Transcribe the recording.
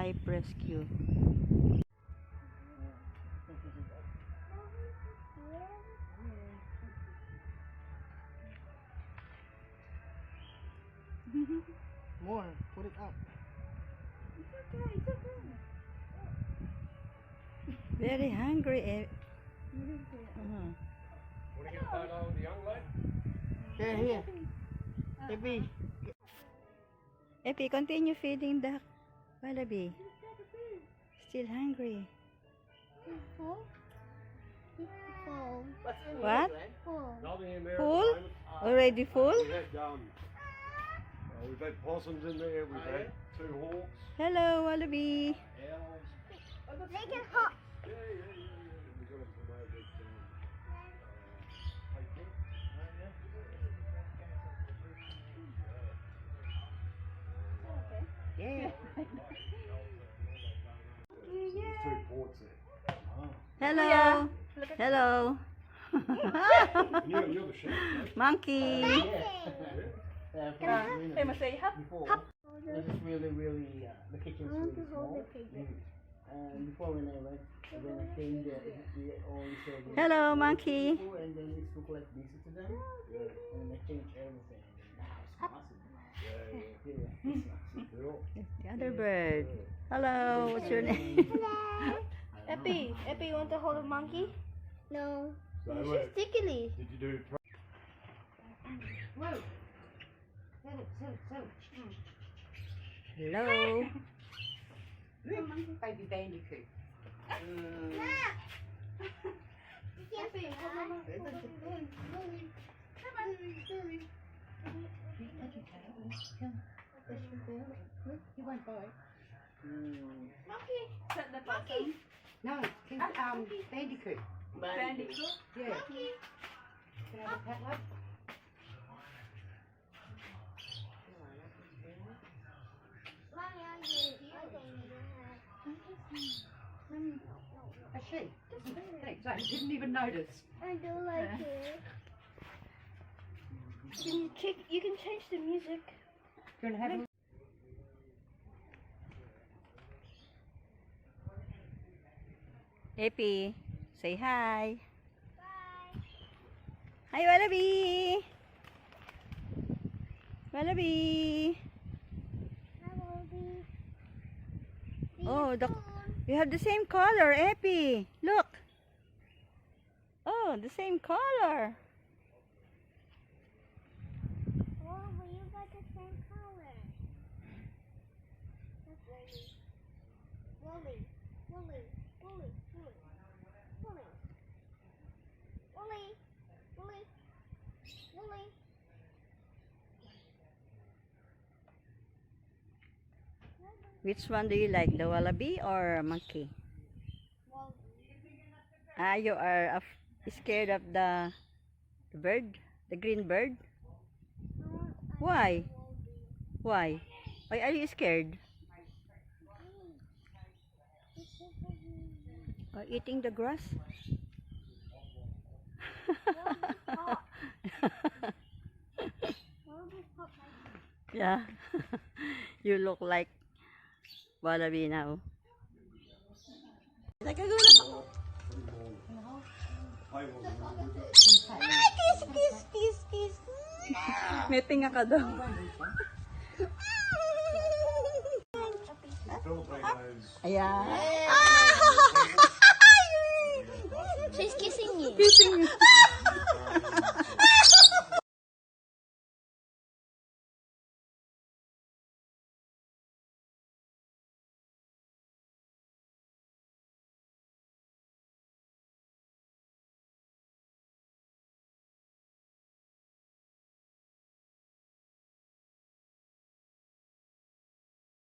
Life Rescue. More, put it up. It's okay, it's okay. Very hungry. Want to get a photo with the young lady? Here. Epi. Epi, continue feeding the wallaby. Still hungry. Full? Full. What? Full. Nothing in there. Full? At the moment. Already full? We've had possums in there. We've had 2 hawks. Hello, wallaby. Owls. They can hop. Yeah. We got them from over at Yeah. There's 2 ports there. Hello. Hello. You're the chef, mate. Monkey. Hey, Masay, before, it was really, the kitchen was really small. And before when I came there, we always said, Hello, monkey. and then it looked like this to them. And they changed everything. Now it's massive. Yeah, it's massive. The other bird. Hello. What's your name? Hello. Epi, you want to hold a monkey? No. So, She's tickly. did you do Hello. Baby bandicoot. You won't bite. Monkey. No, bandicoot. Bandicoot? Yeah. Can I have a pet love? A sheep. Thanks. I didn't even notice. I do like it. You can change the music. Do you want to have a Epi, say hi. Hi, wallaby. Wallaby. Oh, you have the same color, Epi. Look. Oh, the same color. Oh, but you got the same color. That's Wooly. Wooly. Which one do you like, the wallaby or monkey? Ah, you are scared of the bird, the green bird? Why? Why? Why are you scared? Eating the grass? Yeah. You look like wallaby now. Nagagulat ako. Ay, kiss. May tinga ka daw. Ayan. She's kissing you. Kissing you.